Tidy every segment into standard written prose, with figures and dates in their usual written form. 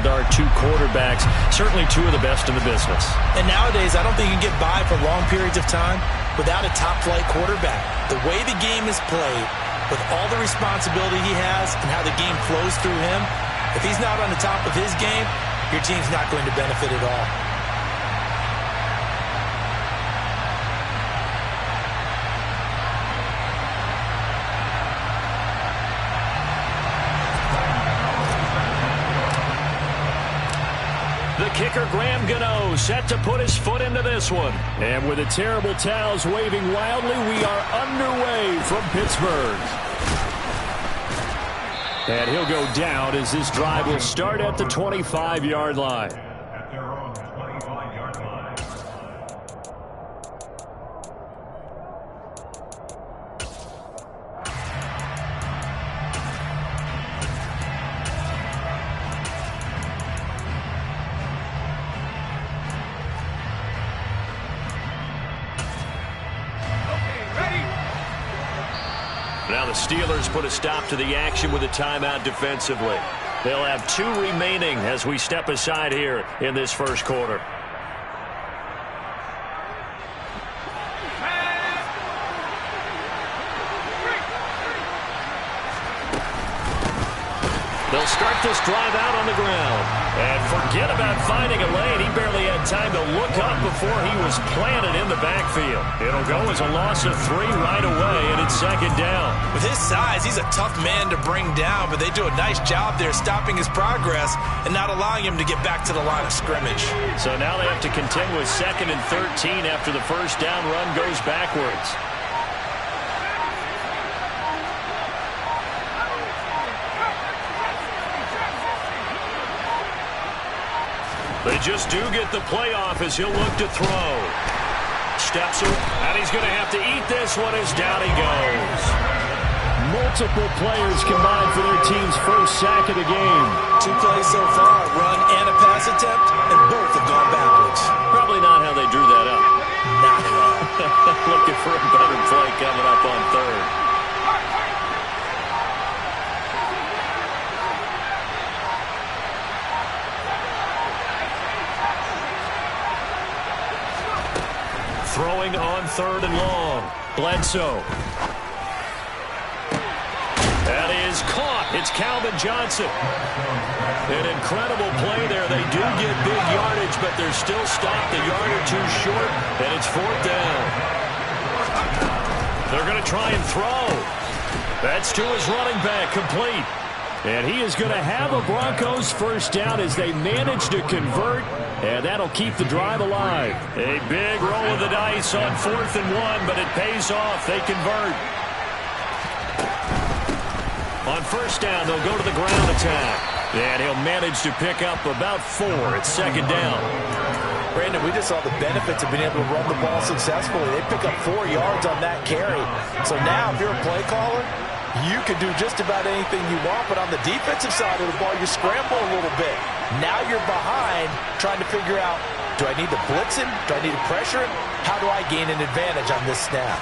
with our two quarterbacks, certainly two of the best in the business. And nowadays, I don't think you can get by for long periods of time without a top-flight quarterback. The way the game is played, with all the responsibility he has and how the game flows through him, if he's not on the top of his game, your team's not going to benefit at all. The kicker, Graham Gano, set to put his foot into this one. And with the terrible towels waving wildly, we are underway from Pittsburgh. And he'll go down as this drive will start at the 25-yard line. Now the Steelers put a stop to the action with a timeout defensively. They'll have 2 remaining as we step aside here in this first quarter. They'll start this drive out on the ground. And forget about finding a lane. He barely had time to look up before he was planted in the backfield. It'll go as a loss of 3 right away, and it's second down. With his size, he's a tough man to bring down, but they do a nice job there stopping his progress and not allowing him to get back to the line of scrimmage. So now they have to contend with 2nd and 13 after the first down run goes backwards. They just do get the playoff as he'll look to throw. Steps up, and he's going to have to eat this one as down he goes. Multiple players combined for their team's first sack of the game. 2 plays so far, a run and a pass attempt, and both have gone backwards. Probably not how they drew that up. Not at all. Looking for a better play coming up on 3rd. Throwing on 3rd and long. Bledsoe. That is caught. It's Calvin Johnson. An incredible play there. They do get big yardage, but they're still stopped a yard or 2 short, and it's 4th down. They're going to try and throw. That's to his running back, complete. And he is going to have a Broncos first down as they manage to convert, and that'll keep the drive alive. A big roll of the dice on 4th and 1, but it pays off. They convert. On first down, they'll go to the ground attack. And he'll manage to pick up about 4. It's second down. Brandon, we just saw the benefits of being able to run the ball successfully. They pick up 4 yards on that carry. So now, if you're a play caller, you can do just about anything you want, but on the defensive side of the ball, you scramble a little bit. Now you're behind, trying to figure out, do I need to blitz him? Do I need to pressure him? How do I gain an advantage on this snap?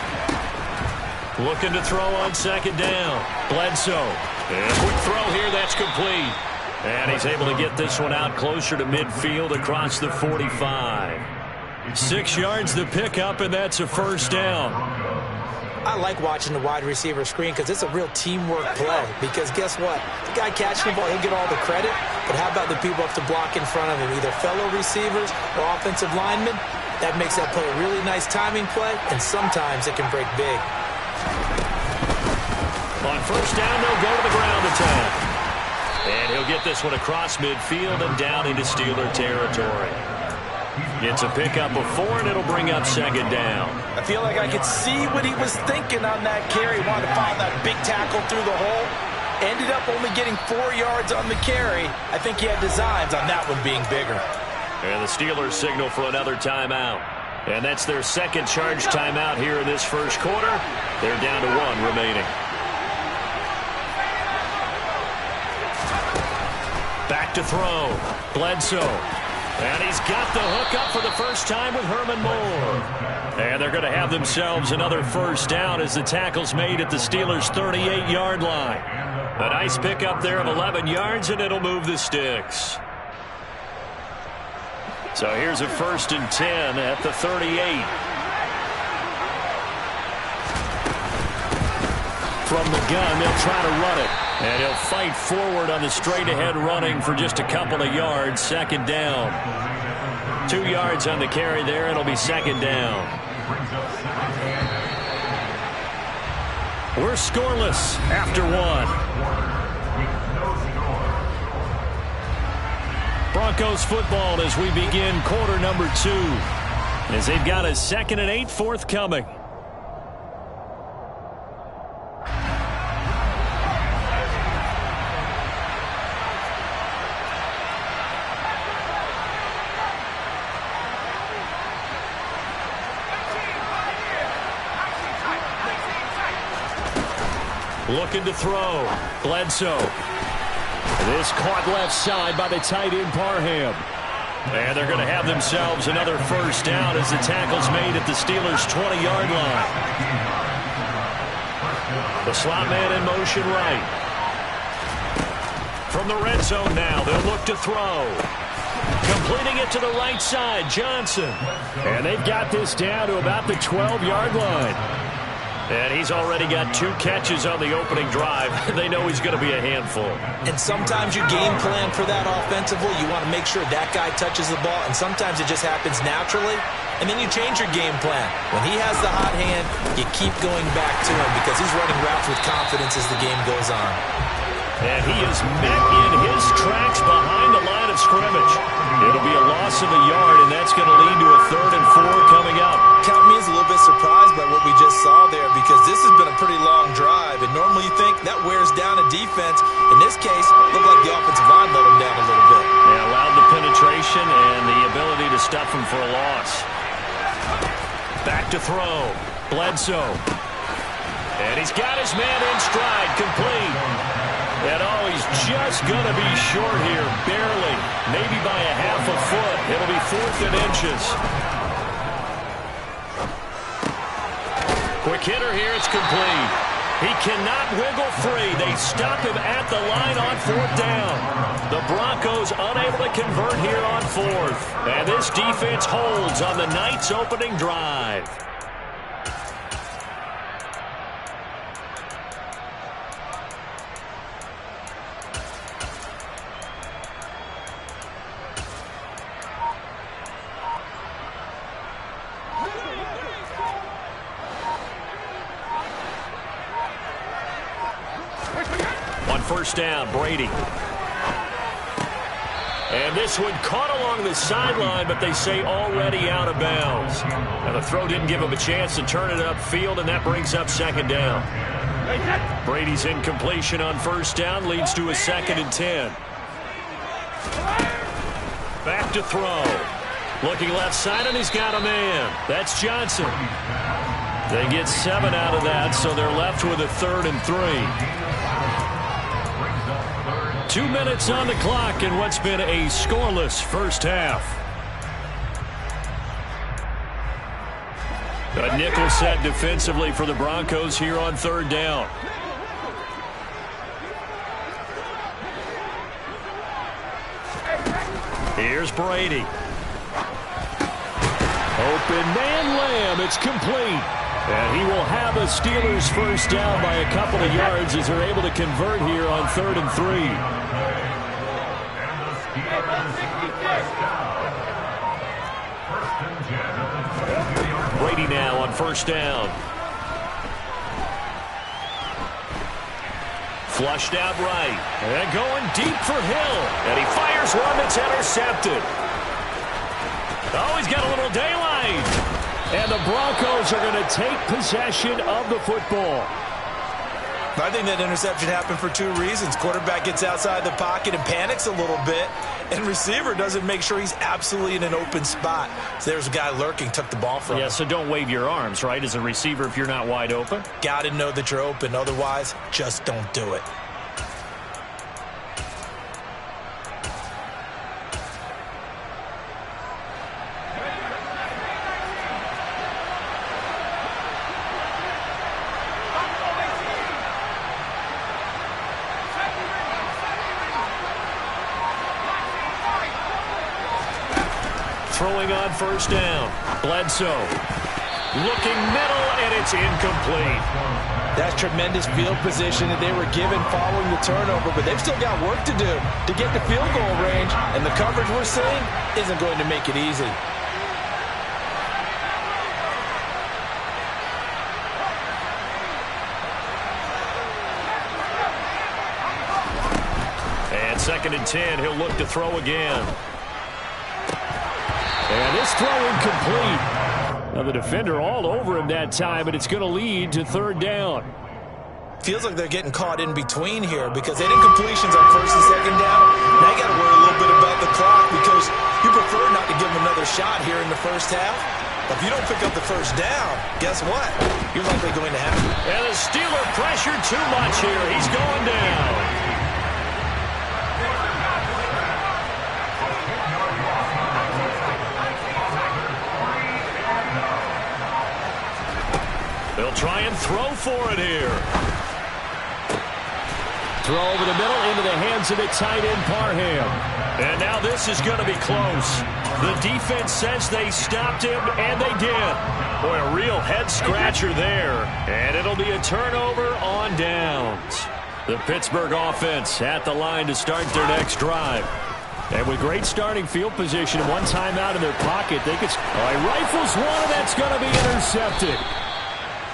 Looking to throw on 2nd down. Bledsoe. And a quick throw here, that's complete. And he's able to get this one out closer to midfield across the 45. 6 yards the pickup, and that's a first down. I like watching the wide receiver screen because it's a real teamwork play. Because guess what? The guy catching the ball, he'll get all the credit. But how about the people up to block in front of him, either fellow receivers or offensive linemen? That makes that play a really nice timing play, and sometimes it can break big. On first down, they'll go to the ground attack. And he'll get this one across midfield and down into Steeler territory. It's a pickup of 4, and it'll bring up second down. I feel like I could see what he was thinking on that carry. Wanted to follow that big tackle through the hole. Ended up only getting 4 yards on the carry. I think he had designs on that one being bigger. And the Steelers signal for another timeout. And that's their second charge timeout here in this first quarter. They're down to 1 remaining. Back to throw. Bledsoe. And he's got the hook up for the first time with Herman Moore. And they're going to have themselves another first down as the tackle's made at the Steelers' 38-yard line. A nice pickup there of 11 yards, and it'll move the sticks. So here's a 1st and 10 at the 38. From the gun, they'll try to run it. And he'll fight forward on the straight-ahead running for just a couple of yards. 2nd down. 2 yards on the carry there. It'll be 2nd down. We're scoreless after 1. Broncos football as we begin quarter number 2. As they've got a 2nd and 8 forthcoming. Looking to throw. Bledsoe. This caught left side by the tight end Parham. And they're going to have themselves another 1st down as the tackle's made at the Steelers' 20-yard line. The slot man in motion right. From the red zone now, they'll look to throw. Completing it to the right side, Johnson. And they've got this down to about the 12-yard line. And he's already got 2 catches on the opening drive. They know he's going to be a handful. And sometimes you game plan for that offensively. You want to make sure that guy touches the ball, and sometimes it just happens naturally. And then you change your game plan. When he has the hot hand, you keep going back to him because he's running routes with confidence as the game goes on. And he is met in his tracks behind the line of scrimmage. It'll be a loss of a yard, and that's going to lead to a 3rd and 4 coming up. Count me as a little bit surprised by what we just saw there because this has been a pretty long drive, and normally you think that wears down a defense. In this case, it looked like the offensive line let him down a little bit. Yeah, allowed the penetration and the ability to stuff him for a loss. Back to throw. Bledsoe. And he's got his man in stride, complete. And oh, he's just going to be short here, barely. Maybe by a half a foot. It'll be 4th and inches. Quick hitter here, it's complete. He cannot wiggle free. They stop him at the line on 4th down. The Broncos unable to convert here on 4th. And this defense holds on the night's opening drive. On 1st down, Brady. And this one caught along the sideline, but they say already out of bounds. And the throw didn't give him a chance to turn it upfield, and that brings up 2nd down. Brady's incompletion on 1st down leads to a 2nd and 10. Back to throw. Looking left side, and he's got a man. That's Johnson. They get 7 out of that, so they're left with a 3rd and 3. 2 minutes on the clock in what's been a scoreless 1st half. A nickel set defensively for the Broncos here on 3rd down. Here's Brady. Open man Lamb. It's complete. And he will have a Steelers 1st down by a couple of yards as they're able to convert here on 3rd and 3. Brady now on 1st down. Flushed out right. And going deep for Hill. And he fires one that's intercepted. Oh, he's got a little daylight. And the Broncos are going to take possession of the football. I think that interception happened for 2 reasons. Quarterback gets outside the pocket and panics a little bit, and receiver doesn't make sure he's absolutely in an open spot. So there's a guy lurking, took the ball from him. Yeah, so don't wave your arms, right, as a receiver if you're not wide open. Got to know that you're open. Otherwise, just don't do it. Throwing on first down. Bledsoe. Looking middle, and it's incomplete. That's tremendous field position that they were given following the turnover, but they've still got work to do to get the field goal range, and the coverage we're seeing isn't going to make it easy. And 2nd and 10, he'll look to throw again. And this throw incomplete. Now the defender all over him that time, and it's going to lead to 3rd down. Feels like they're getting caught in between here because they didn't completions on 1st and 2nd down. Now you got to worry a little bit about the clock because you prefer not to give them another shot here in the first half. But if you don't pick up the 1st down, guess what? You're likely going to have it. And the Steeler pressured too much here. He's going down. They'll try and throw for it here. Throw over the middle into the hands of the tight end, Parham. And now this is going to be close. The defense says they stopped him, and they did. Boy, a real head-scratcher there. And it'll be a turnover on downs. The Pittsburgh offense at the line to start their next drive. And with great starting field position and one timeout in their pocket, they could... rifles one, and that's going to be intercepted.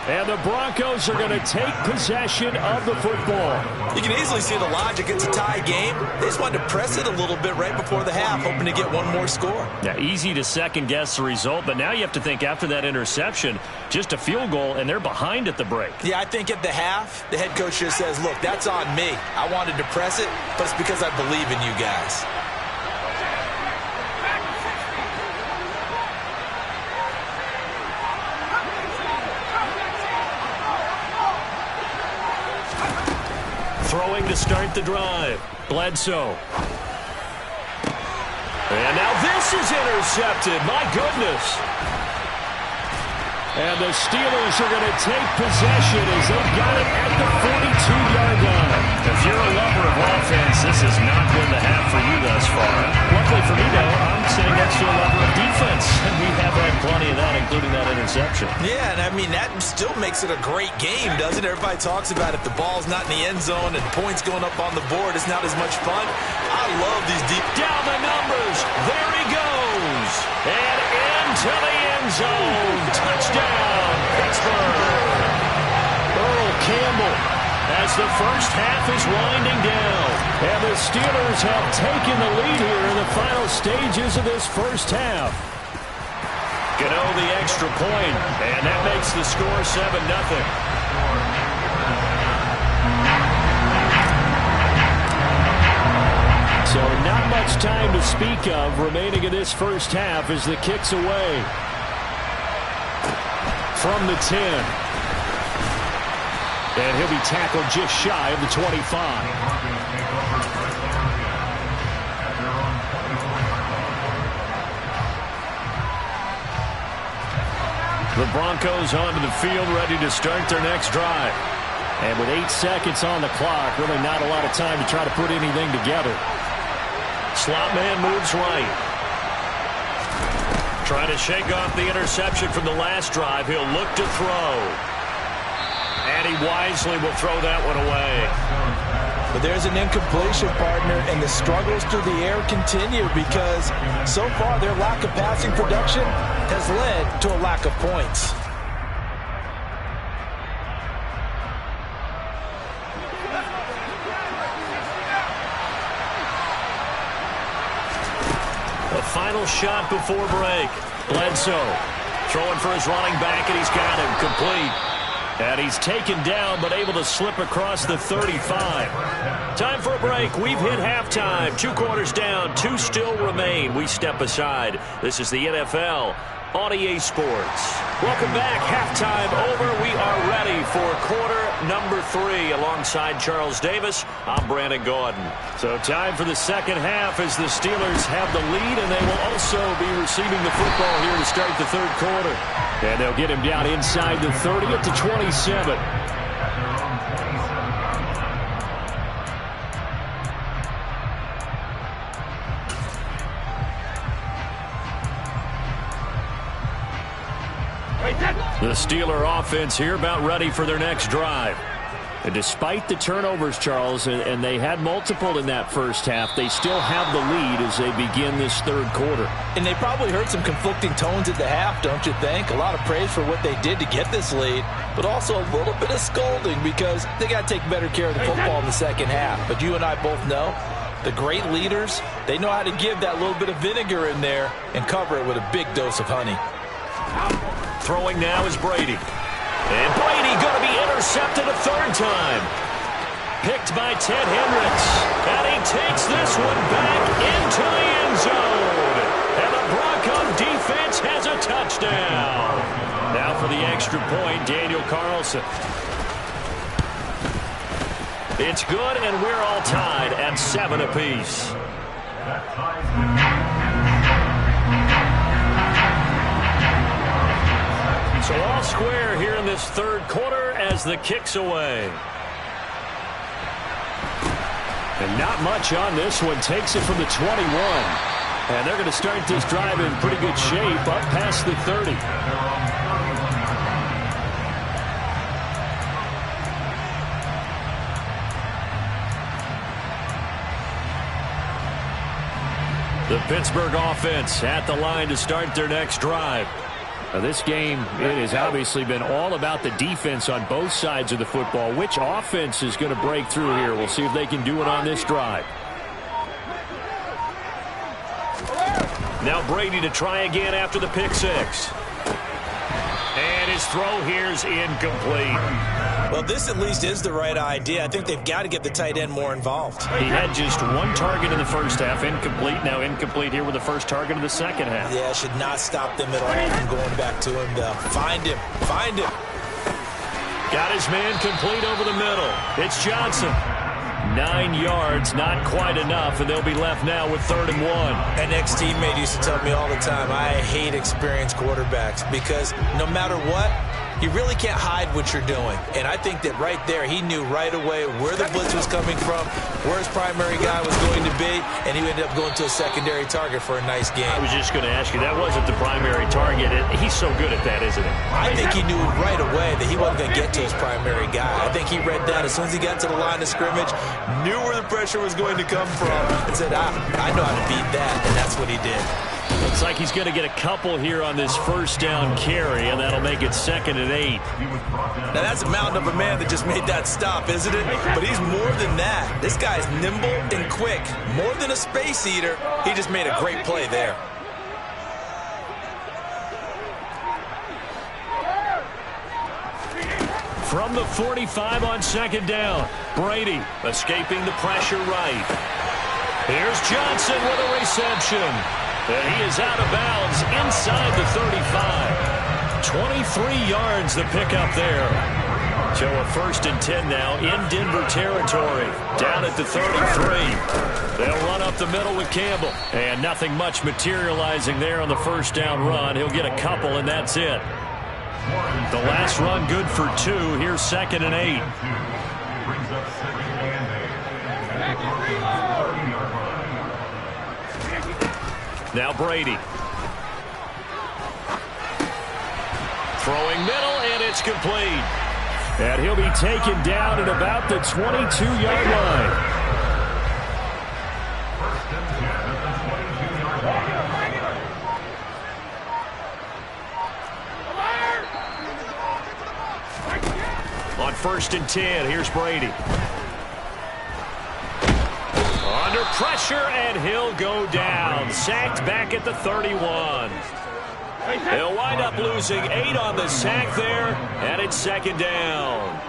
And the Broncos are going to take possession of the football. You can easily see the logic. It's a tie game. They just wanted to press it a little bit right before the half, hoping to get one more score. Yeah, easy to second-guess the result, but now you have to think after that interception, just a field goal, and they're behind at the break. Yeah, I think at the half, the head coach just says, look, that's on me. I wanted to press it, but it's because I believe in you guys. Throwing to start the drive. Bledsoe. And now this is intercepted. My goodness. And the Steelers are going to take possession as they've got it at the 42-yard line. If you're a lover of offense, this has not been the half for you thus far. Luckily for me, though, I'm sitting next to a lover of defense, and we have had plenty of that, including that interception. Yeah, and I mean, that still makes it a great game, doesn't it? Everybody talks about if the ball's not in the end zone and points going up on the board, it's not as much fun. I love these deep... Down the numbers. There he goes. And into the end zone. Touchdown, Pittsburgh. Earl Campbell as the first half is winding down. And the Steelers have taken the lead here in the final stages of this first half. Gano the extra point, and that makes the score 7-0. So not much time to speak of remaining in this first half as the kick's away. From the 10. And he'll be tackled just shy of the 25. The Broncos onto the field, ready to start their next drive. And with 8 seconds on the clock, really not a lot of time to try to put anything together. Slot man moves right. Trying to shake off the interception from the last drive. He'll look to throw. And he wisely will throw that one away. But there's an incompletion, partner, and the struggles through the air continue because so far their lack of passing production has led to a lack of points. The final shot before break. Bledsoe throwing for his running back, and he's got him complete. And he's taken down, but able to slip across the 35. Time for a break. We've hit halftime. 2 quarters down, 2 still remain. We step aside. This is the NFL on EA Sports. Welcome back. Halftime over. We are ready for quarter number 3. Alongside Charles Davis, I'm Brandon Gordon. So time for the second half as the Steelers have the lead, and they will also be receiving the football here to start the third quarter. And they'll get him down inside the 30 at the 27. The Steeler offense here about ready for their next drive. And despite the turnovers, Charles, and they had multiple in that first half, they still have the lead as they begin this third quarter. And they probably heard some conflicting tones at the half, don't you think? A lot of praise for what they did to get this lead, but also a little bit of scolding because they got to take better care of the football in the second half. But you and I both know the great leaders, they know how to give that little bit of vinegar in there and cover it with a big dose of honey. Throwing now is Brady. And Brady going to be intercepted a third time. Picked by Ted Hendricks. And he takes this one back into the end zone. And the Bronco defense has a touchdown. Now for the extra point, Daniel Carlson. It's good, and we're all tied at 7 apiece. So all square here in this third quarter as the kick's away. And not much on this one. Takes it from the 21. And they're going to start this drive in pretty good shape up past the 30. The Pittsburgh offense at the line to start their next drive. Now this game, it has obviously been all about the defense on both sides of the football. Which offense is going to break through here? We'll see if they can do it on this drive. Now Brady to try again after the pick six. And his throw here is incomplete. Well, this at least is the right idea. I think they've got to get the tight end more involved. He had just one target in the first half, incomplete. Now incomplete here with the first target of the second half. Yeah, should not stop them at all from going back to him, though. Find him. Find him. Got his man complete over the middle. It's Johnson. 9 yards, not quite enough, and they'll be left now with 3rd and 1. An ex-teammate used to tell me all the time, I hate experienced quarterbacks because no matter what, you really can't hide what you're doing. And I think that right there, he knew right away where the blitz was coming from, where his primary guy was going to be, and he ended up going to a secondary target for a nice game. I was just going to ask you, that wasn't the primary target. He's so good at that, isn't he? I think he knew right away that he wasn't going to get to his primary guy. I think he read that as soon as he got to the line of scrimmage, knew where the pressure was going to come from, and said, I know how to beat that, and that's what he did. Looks like he's going to get a couple here on this first down carry, and that'll make it 2nd and 8. Now, that's a mountain of a man that just made that stop, isn't it? But he's more than that. This guy's nimble and quick. More than a space eater, he just made a great play there. From the 45 on 2nd down, Brady escaping the pressure right. Here's Johnson with a reception. And he is out of bounds inside the 35. 23 yards the pickup there. So a 1st and 10 now in Denver territory. Down at the 33. They'll run up the middle with Campbell. And nothing much materializing there on the first down run. He'll get a couple, and that's it. The last run good for 2. Here's 2nd and 8. Now Brady. Throwing middle, and it's complete. And he'll be taken down at about the 22-yard line. On 1st and 10, here's Brady. Under pressure, and he'll go down. Sacked back at the 31. He'll wind up losing 8 on the sack there, and it's 2nd down.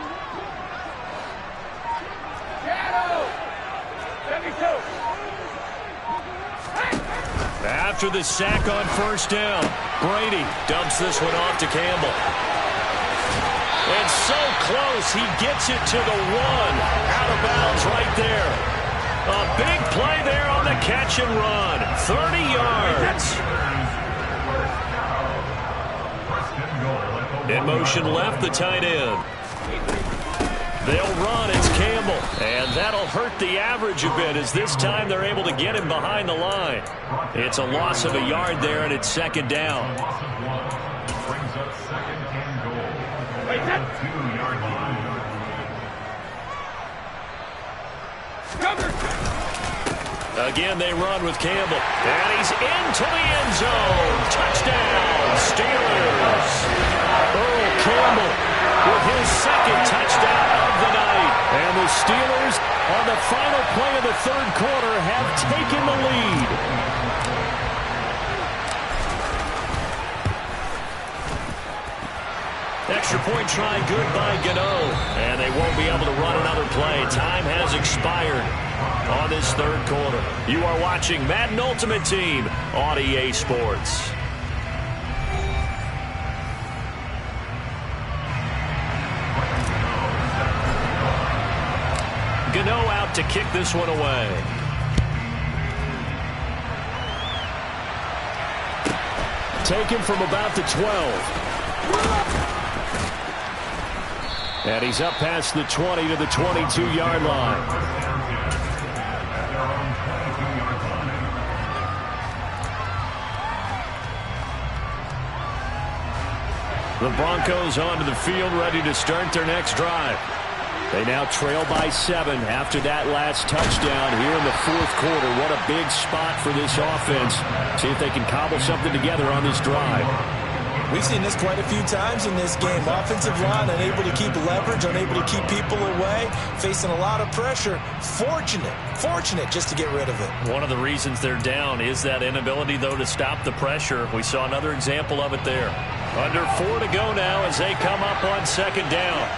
After the sack on 1st down, Brady dumps this one off to Campbell. And so close, he gets it to the 1. Out of bounds right there. A big play there on the catch and run. 30 yards. In motion left, the tight end. They'll run. It's Campbell. And that'll hurt the average a bit as this time they're able to get him behind the line. It's a loss of a yard there, and it's 2nd down. Brings up second and goal. At the 2-yard line. Again, they run with Campbell. And he's into the end zone. Touchdown, Steelers. Earl Campbell with his second touchdown of the night. And the Steelers, on the final play of the third quarter, have taken the lead. Extra point try good by Gano. And they won't be able to run another play. Time has expired on this third quarter. You are watching Madden Ultimate Team on EA Sports. Gano out to kick this one away. Taken from about the 12. And he's up past the 20 to the 22-yard line. The Broncos onto the field, ready to start their next drive. They now trail by 7 after that last touchdown here in the fourth quarter. What a big spot for this offense. See if they can cobble something together on this drive. We've seen this quite a few times in this game. Offensive line unable to keep leverage, unable to keep people away, facing a lot of pressure. Fortunate just to get rid of it. One of the reasons they're down is that inability, though, to stop the pressure. We saw another example of it there. Under 4 to go now as they come up on second down.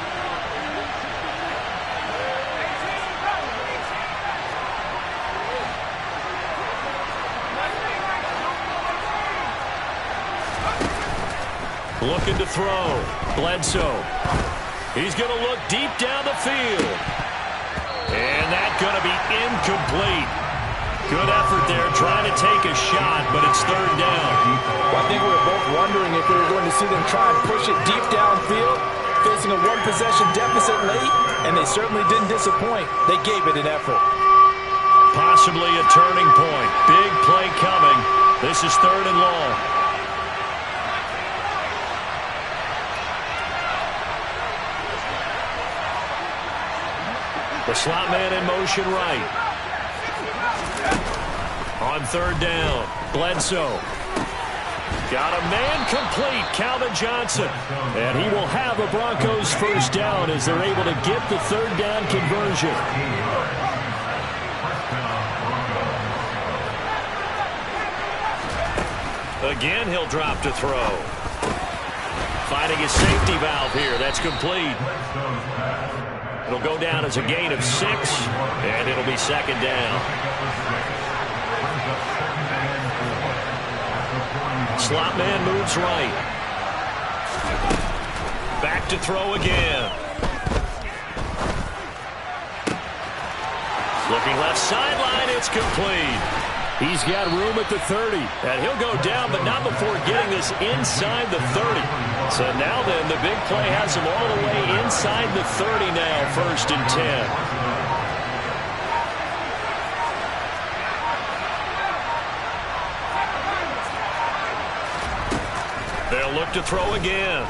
Looking to throw. Bledsoe. He's going to look deep down the field. And that's going to be incomplete. Good effort there trying to take a shot, but it's third down. Well, I think we were both wondering if we were going to see them try and push it deep downfield, facing a one-possession deficit late, and they certainly didn't disappoint. They gave it an effort. Possibly a turning point. Big play coming. This is third and long. The slot man in motion right. On third down, Bledsoe. Got a man complete, Calvin Johnson. And he will have a Broncos first down as they're able to get the third down conversion. Again, he'll drop to throw. Finding his safety valve here. That's complete. It'll go down as a gain of 6, and it'll be second down. Slot man moves right. Back to throw again. Looking left sideline, it's complete. He's got room at the 30, and he'll go down, but not before getting this inside the 30. So now then, the big play has him all the way inside the 30 now, first and 10. They'll look to throw again.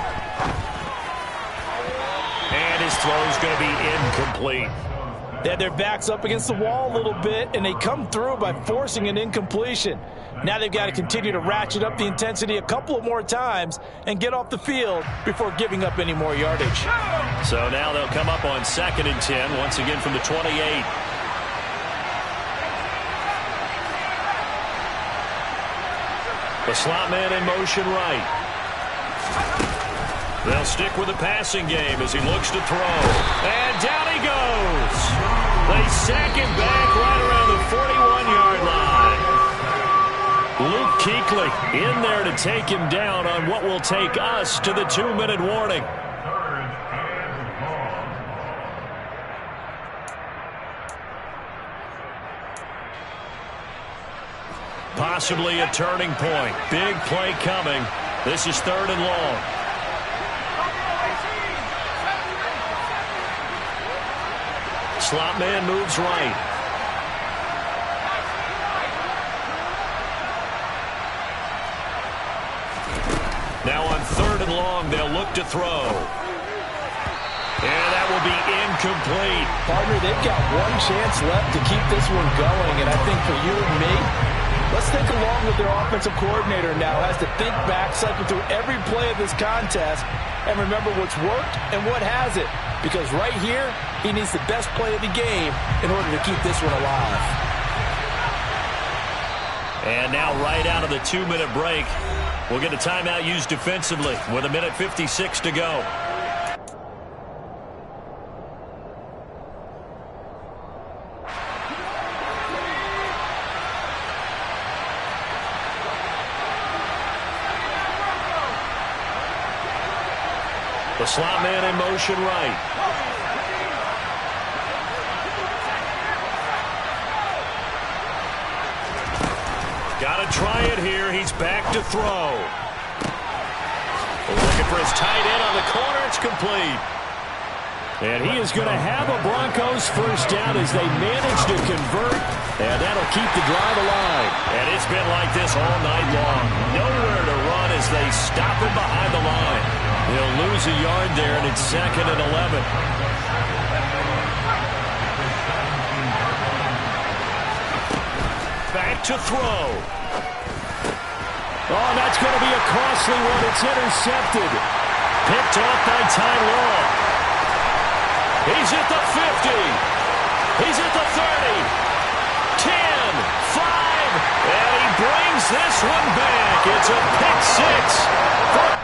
And his throw's going to be incomplete. They had their backs up against the wall a little bit, and they come through by forcing an incompletion. Now they've got to continue to ratchet up the intensity a couple of more times and get off the field before giving up any more yardage. So now they'll come up on second and 10, once again from the 28. The slot man in motion right. They'll stick with the passing game as he looks to throw. And down he goes. They sack him back right around the 41-yard line. Luke Kuechly in there to take him down on what will take us to the 2-minute warning. Possibly a turning point. Big play coming. This is third and long. Slot man moves right. Now on 3rd and long, they'll look to throw. And that will be incomplete. Partner, they've got one chance left to keep this one going, and I think for you and me, let's think along with their offensive coordinator now has to think back, cycle through every play of this contest, and remember what's worked and what hasn't. Because right here, he needs the best play of the game in order to keep this one alive. And now right out of the 2-minute break, we'll get a timeout used defensively with 1:56 to go. The slot man in motion right. Got to try it here. He's back to throw. Looking for his tight end on the corner. It's complete. And he is going to have a Broncos first down as they manage to convert. And that'll keep the drive alive. And it's been like this all night long. Nowhere to run as they stop him behind the line. He'll lose a yard there, and it's 2nd and 11. Back to throw. Oh, that's going to be a costly one. It's intercepted. Picked off by Ty Law. He's at the 50. He's at the 30. 10, 5, and he brings this one back. It's a pick 6.